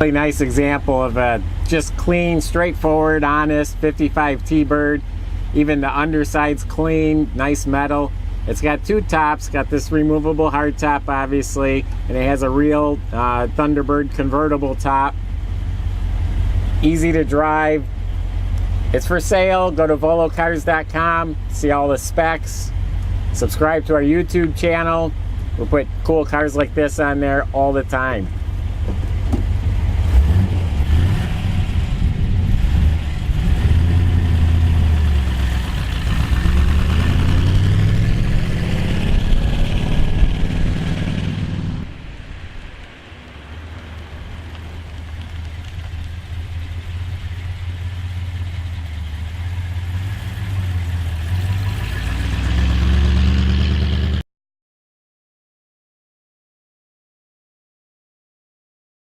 really nice example of a just clean, straightforward, honest 55 T-Bird. Even the underside's clean, nice metal. It's got two tops, got this removable hard top obviously, and it has a real Thunderbird convertible top. Easy to drive. It's for sale. Go to volocars.com, see all the specs. Subscribe to our YouTube channel. We'll put cool cars like this on there all the time.